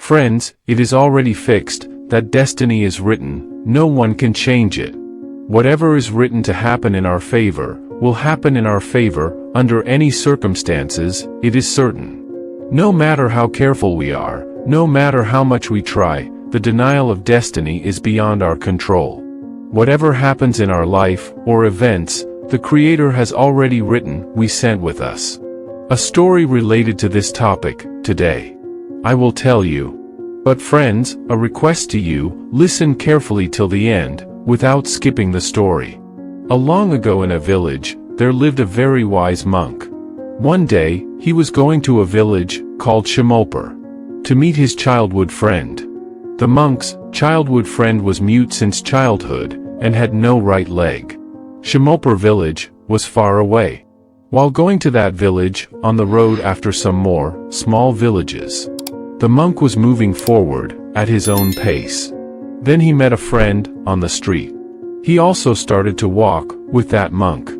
Friends, it is already fixed, that destiny is written, no one can change it. Whatever is written to happen in our favor, will happen in our favor, under any circumstances, it is certain. No matter how careful we are, no matter how much we try, the denial of destiny is beyond our control. Whatever happens in our life, or events, the Creator has already written, we sent with us. A story related to this topic, today. I will tell you. But friends, a request to you, listen carefully till the end, without skipping the story. Long ago in a village, there lived a very wise monk. One day, he was going to a village, called Shimolpur, to meet his childhood friend. The monk's childhood friend was mute since childhood, and had no right leg. Shimolpur village was far away. While going to that village, on the road after some more, small villages, the monk was moving forward, at his own pace. Then he met a friend, on the street. He also started to walk, with that monk.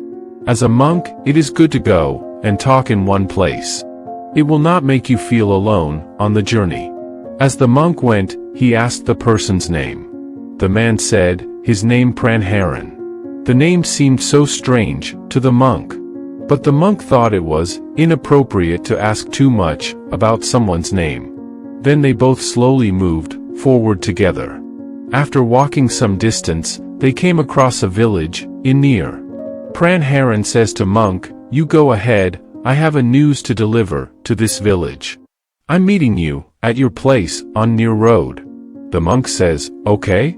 As a monk, it is good to go, and talk in one place. It will not make you feel alone, on the journey. As the monk went, he asked the person's name. The man said, his name Pranharan. The name seemed so strange, to the monk. But the monk thought it was inappropriate to ask too much, about someone's name. Then they both slowly moved, forward together. After walking some distance, they came across a village, in near. Pranharan says to monk, you go ahead, I have a news to deliver, to this village. I'm meeting you, at your place, on near road. The monk says, okay?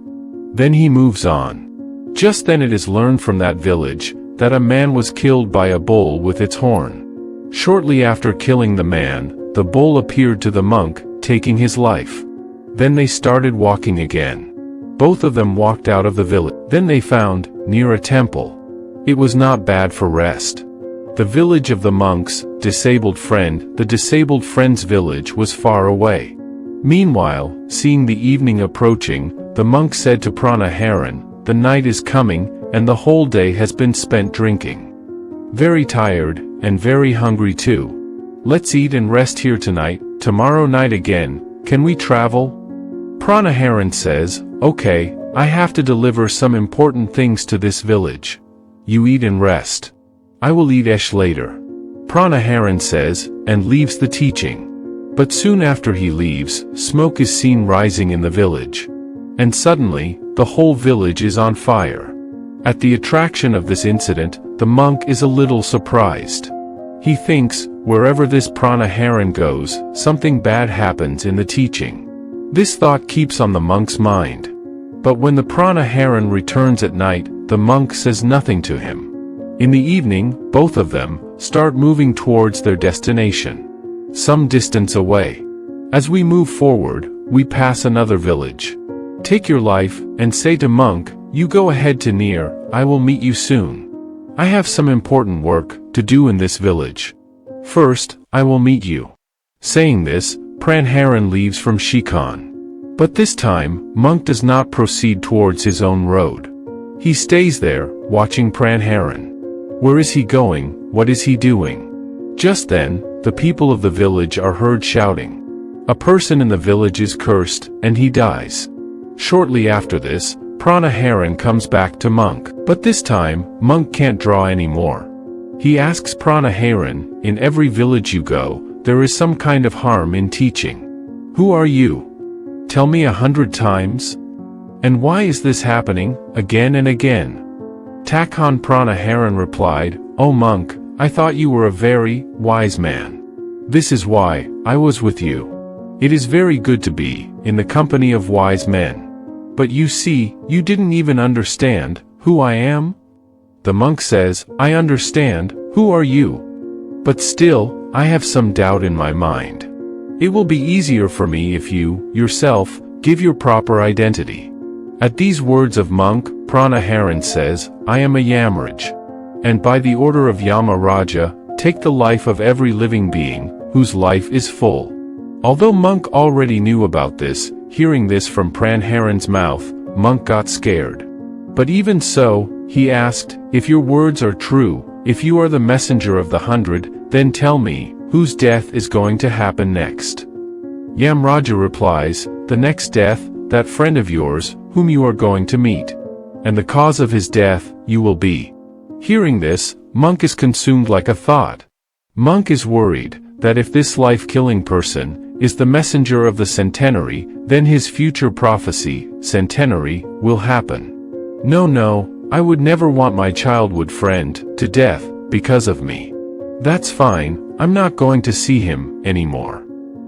Then he moves on. Just then it is learned from that village, that a man was killed by a bull with its horn. Shortly after killing the man, the bull appeared to the monk, taking his life. Then they started walking again. Both of them walked out of the village. Then they found, near a temple. It was not bad for rest. The village of the monk's disabled friend, the disabled friend's village was far away. Meanwhile, seeing the evening approaching, the monk said to Pranharan, the night is coming, and the whole day has been spent drinking. Very tired, and very hungry too. Let's eat and rest here tonight, tomorrow night again, can we travel? Pranharan says, okay, I have to deliver some important things to this village. You eat and rest. I will eat later. Pranharan says, and leaves the teaching. But soon after he leaves, smoke is seen rising in the village. And suddenly, the whole village is on fire. At the attraction of this incident, the monk is a little surprised. He thinks, wherever this Pranharan goes, something bad happens in the teaching. This thought keeps on the monk's mind. But when the Pranharan returns at night, the monk says nothing to him. In the evening, both of them start moving towards their destination, some distance away. As we move forward, we pass another village. Take your life, and say to monk, you go ahead to near, I will meet you soon. I have some important work to do in this village. First, I will meet you. Saying this, Pranharan leaves from Shikhan. But this time, monk does not proceed towards his own road. He stays there, watching Pranharan. Where is he going? What is he doing? Just then, the people of the village are heard shouting. A person in the village is cursed, and he dies. Shortly after this, Pranharan comes back to monk. But this time, monk can't draw anymore. He asks Pranharan, in every village you go, there is some kind of harm in teaching. Who are you? Tell me 100 times. And why is this happening, again and again? Takhan Pranharan replied, O monk, I thought you were a very wise man. This is why I was with you. It is very good to be in the company of wise men. But you see, you didn't even understand who I am? The monk says, I understand, who are you? But still, I have some doubt in my mind. It will be easier for me if you, yourself, give your proper identity. At these words of monk, Pranharan says, I am a Yamraja. And by the order of Yamraja, take the life of every living being, whose life is full. Although monk already knew about this, hearing this from Pranharan's mouth, monk got scared. But even so, he asked, if your words are true, if you are the messenger of the 100, then tell me, whose death is going to happen next? Yamraja replies, "The next death, that friend of yours, whom you are going to meet. And the cause of his death, you will be." Hearing this, Monk is consumed like a thought. Monk is worried that if this life-killing person is the messenger of the centenary, then his future prophecy, centenary, will happen. No, I would never want my childhood friend to death because of me. That's fine, I'm not going to see him anymore.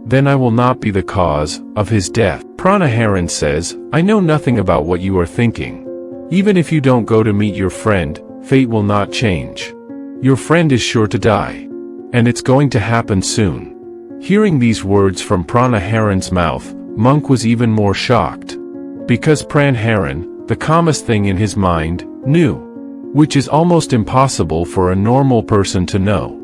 Then I will not be the cause of his death. Pranaharan says, "I know nothing about what you are thinking. Even if you don't go to meet your friend, fate will not change. Your friend is sure to die. And it's going to happen soon." Hearing these words from Pranaharan's mouth, Monk was even more shocked. Because Pranaharan, the calmest thing in his mind, knew. Which is almost impossible for a normal person to know.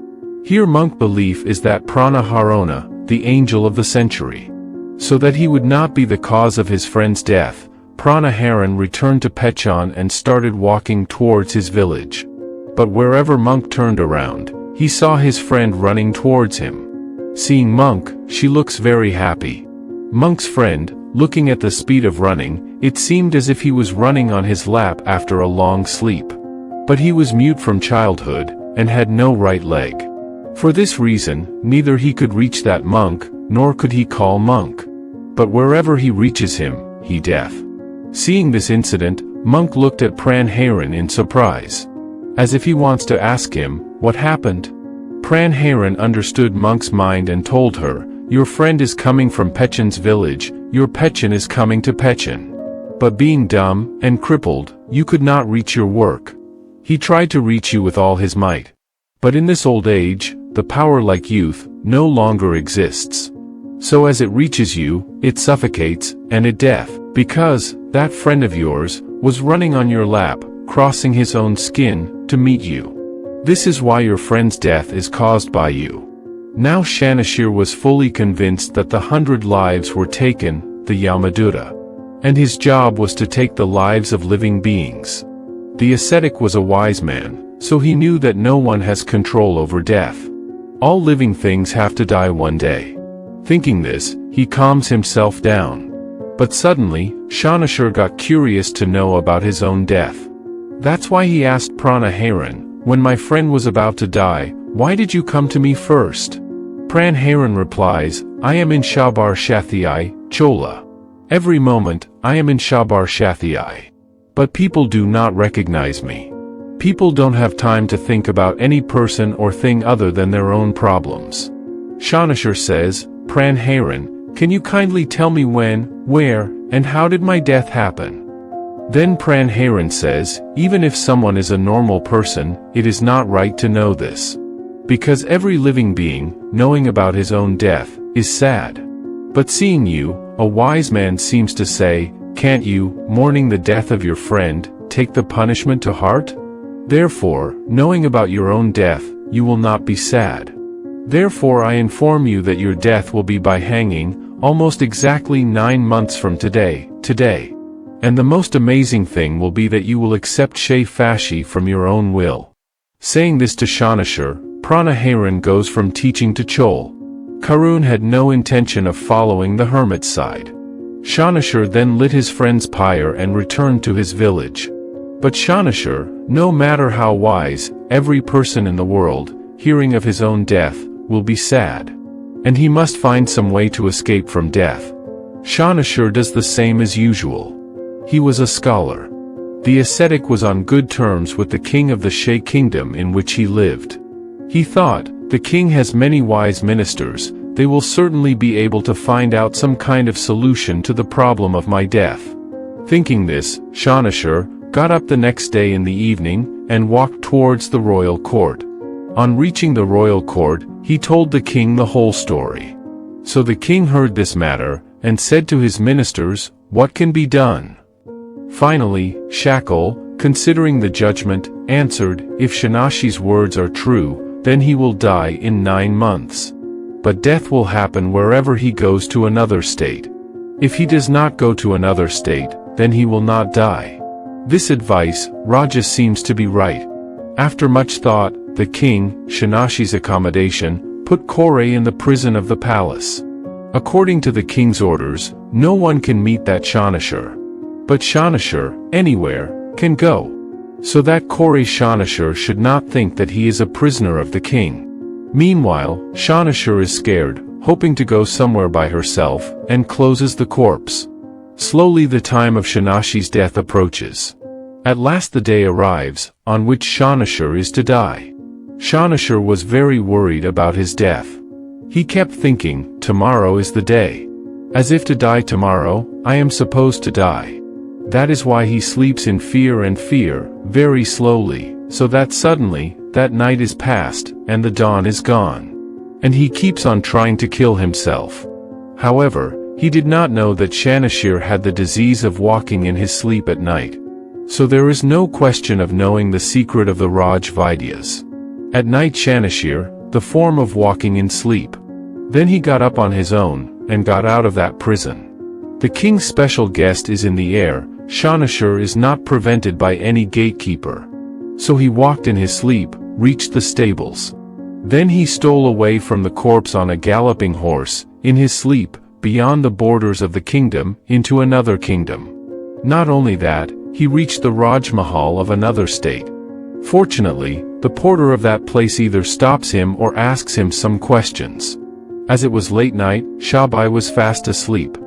Here Monk belief is that Pranaharana, the angel of the century. So that he would not be the cause of his friend's death, Pranaharan returned to Pechan and started walking towards his village. But wherever Monk turned around, he saw his friend running towards him. Seeing Monk, she looks very happy. Monk's friend, looking at the speed of running, it seemed as if he was running on his lap after a long sleep. But he was mute from childhood, and had no right leg. For this reason, neither he could reach that Monk, nor could he call Monk. But wherever he reaches him, he death. Seeing this incident, Monk looked at Pranaharan in surprise. As if he wants to ask him, what happened? Pranaharan understood Monk's mind and told her, "Your friend is coming from Pechan's village, your Pechan is coming to Pechan. But being dumb and crippled, you could not reach your work. He tried to reach you with all his might. But in this old age, the power like youth, no longer exists. So as it reaches you, it suffocates, and it death, because that friend of yours was running on your lap, crossing his own skin, to meet you. This is why your friend's death is caused by you." Now Shanashir was fully convinced that the 100 lives were taken, the Yamadutta. And his job was to take the lives of living beings. The ascetic was a wise man, so he knew that no one has control over death. All living things have to die one day. Thinking this, he calms himself down. But suddenly, Shanashir got curious to know about his own death. That's why he asked Pranaharan, "When my friend was about to die, why did you come to me first?" Pranaharan replies, "I am in Shabar Shathii, Chola. Every moment, I am in Shabar Shathii. But people do not recognize me. People don't have time to think about any person or thing other than their own problems." Shanashir says, "Pranaharan, can you kindly tell me when, where, and how did my death happen?" Then Pranaharan says, "Even if someone is a normal person, it is not right to know this. Because every living being, knowing about his own death, is sad. But seeing you, a wise man seems to say, can't you, mourning the death of your friend, take the punishment to heart? Therefore, knowing about your own death, you will not be sad. Therefore I inform you that your death will be by hanging, almost exactly 9 months from today. And the most amazing thing will be that you will accept Fashi from your own will." Saying this to Shanashir, Pranaharan goes from teaching to Chol. Karun had no intention of following the hermit's side. Shanashir then lit his friend's pyre and returned to his village. But Shanashir, no matter how wise, every person in the world, hearing of his own death, will be sad. And he must find some way to escape from death. Shanashir does the same as usual. He was a scholar. The ascetic was on good terms with the king of the Shay kingdom in which he lived. He thought, the king has many wise ministers, they will certainly be able to find out some kind of solution to the problem of my death. Thinking this, Shanashir got up the next day in the evening, and walked towards the royal court. On reaching the royal court, he told the king the whole story. So the king heard this matter, and said to his ministers, "What can be done?" Finally, Shakal, considering the judgment, answered, "If Shanashi's words are true, then he will die in 9 months. But death will happen wherever he goes to another state. If he does not go to another state, then he will not die." This advice, Raja seems to be right. After much thought, the king, Shanashi's accommodation, put Kore in the prison of the palace. According to the king's orders, no one can meet that Shanashar. But Shanashar, anywhere, can go. So that Kore Shanashar should not think that he is a prisoner of the king. Meanwhile, Shanashar is scared, hoping to go somewhere by herself, and closes the corpse. Slowly the time of Shanashi's death approaches. At last the day arrives, on which Shanashar is to die. Shanashar was very worried about his death. He kept thinking, tomorrow is the day. As if to die tomorrow, I am supposed to die. That is why he sleeps in fear and fear, very slowly, so that suddenly, that night is past, and the dawn is gone. And he keeps on trying to kill himself. However, he did not know that Shanashar had the disease of walking in his sleep at night. So there is no question of knowing the secret of the Raj Vidyas. At night Shanashar, the form of walking in sleep. Then he got up on his own, and got out of that prison. The king's special guest is in the air. Shanashar is not prevented by any gatekeeper. So he walked in his sleep, reached the stables. Then he stole away from the corpse on a galloping horse, in his sleep, beyond the borders of the kingdom, into another kingdom. Not only that, he reached the Raj Mahal of another state. Fortunately, the porter of that place either stops him or asks him some questions. As it was late night, Shabai was fast asleep.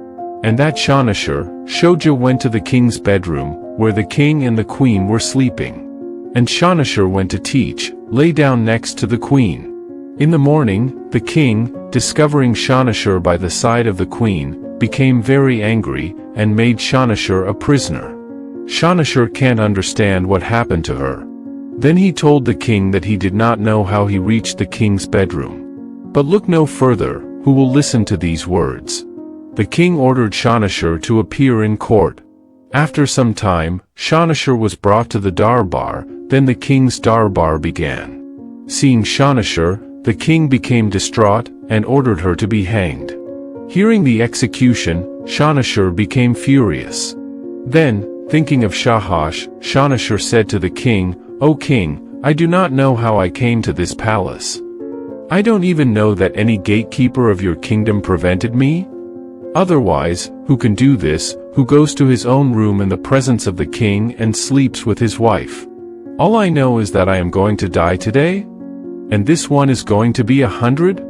And that Shanashar, Shoja went to the king's bedroom, where the king and the queen were sleeping. And Shanashar went to teach, lay down next to the queen. In the morning, the king, discovering Shanashar by the side of the queen, became very angry, and made Shanashar a prisoner. Shanashar can't understand what happened to her. Then he told the king that he did not know how he reached the king's bedroom. But look no further, who will listen to these words. The king ordered Shanashar to appear in court. After some time, Shanashar was brought to the darbar, then the king's darbar began. Seeing Shanashar, the king became distraught, and ordered her to be hanged. Hearing the execution, Shanashar became furious. Then, thinking of Shahash, Shanashar said to the king, "O king, I do not know how I came to this palace. I don't even know that any gatekeeper of your kingdom prevented me. Otherwise, who can do this, who goes to his own room in the presence of the king and sleeps with his wife? All I know is that I am going to die today? And this one is going to be 100?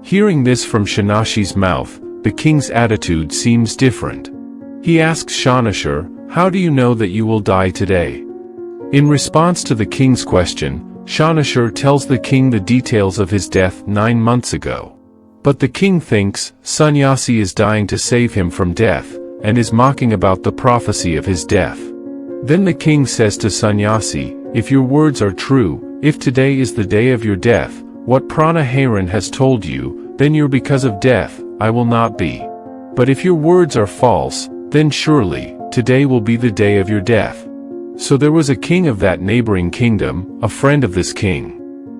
Hearing this from Shanashi's mouth, the king's attitude seems different. He asks Shanashar, "How do you know that you will die today?" In response to the king's question, Shanashar tells the king the details of his death 9 months ago. But the king thinks Sannyasi is dying to save him from death, and is mocking about the prophecy of his death. Then the king says to Sannyasi, "If your words are true, if today is the day of your death, what Prana Haran has told you, then you're because of death, I will not be. But if your words are false, then surely, today will be the day of your death." So there was a king of that neighboring kingdom, a friend of this king.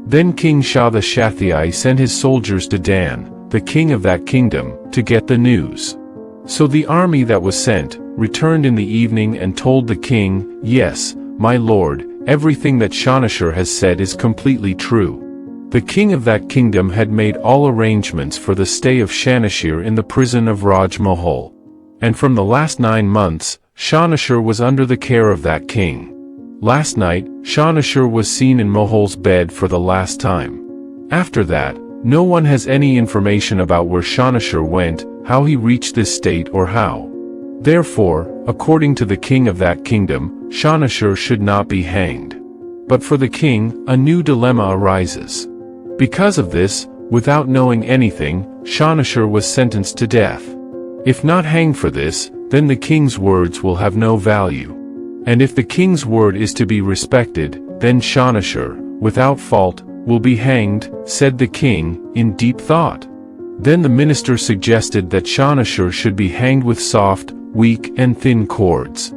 Then King Shah the Kshatriyai sent his soldiers to Dan, the king of that kingdom, to get the news. So the army that was sent, returned in the evening and told the king, "Yes, my lord, everything that Shanashar has said is completely true." The king of that kingdom had made all arrangements for the stay of Shanashar in the prison of Raj Mahal. And from the last 9 months, Shanashar was under the care of that king. Last night, Shanashar was seen in Mahal's bed for the last time. After that, no one has any information about where Shanashar went, how he reached this state or how. Therefore, according to the king of that kingdom, Shanashar should not be hanged. But for the king, a new dilemma arises. Because of this, without knowing anything, Shanashar was sentenced to death. If not hanged for this, then the king's words will have no value. And if the king's word is to be respected, then Shanashar, without fault, will be hanged, said the king, in deep thought. Then the minister suggested that Shanashar should be hanged with soft, weak and thin cords.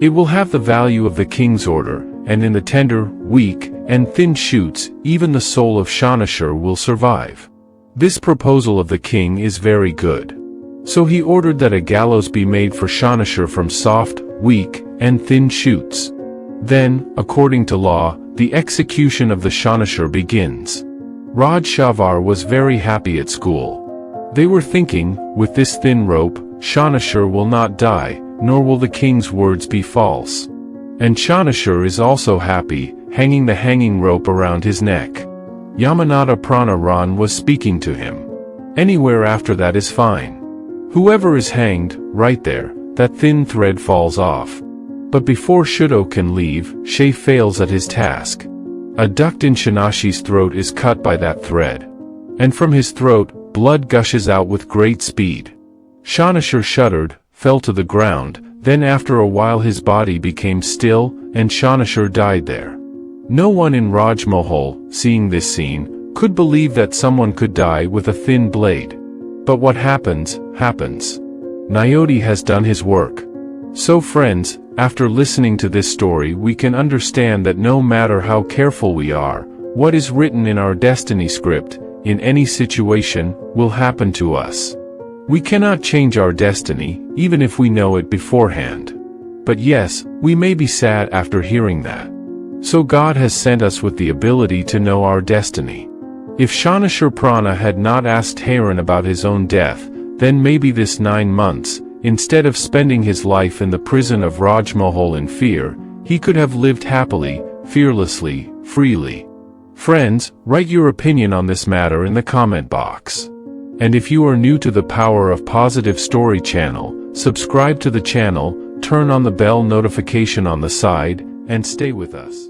It will have the value of the king's order, and in the tender, weak, and thin shoots, even the soul of Shanashar will survive. This proposal of the king is very good. So he ordered that a gallows be made for Shanashar from soft, weak, and thin shoots. Then, according to law, the execution of the Shanashar begins. Raj Shavar was very happy at school. They were thinking, with this thin rope, Shanashur will not die, nor will the king's words be false. And Shanashur is also happy, hanging the hanging rope around his neck. Yamanata Prana Ran was speaking to him. Anywhere after that is fine. Whoever is hanged, right there, that thin thread falls off. But before Shudo can leave, Shay fails at his task. A duct in Shanashi's throat is cut by that thread. And from his throat, blood gushes out with great speed. Shanashur shuddered, fell to the ground, then after a while his body became still, and Shanashur died there. No one in Rajmahal, seeing this scene, could believe that someone could die with a thin blade. But what happens, happens. Nayoti has done his work. So friends, after listening to this story we can understand that no matter how careful we are, what is written in our destiny script, in any situation, will happen to us. We cannot change our destiny, even if we know it beforehand. But yes, we may be sad after hearing that. So God has sent us with the ability to know our destiny. If Shanashur Prana had not asked Haran about his own death, then maybe this 9 months, instead of spending his life in the prison of Rajmahal in fear, he could have lived happily, fearlessly, freely. Friends, write your opinion on this matter in the comment box. And if you are new to the Power of Positive Story channel, subscribe to the channel, turn on the bell notification on the side, and stay with us.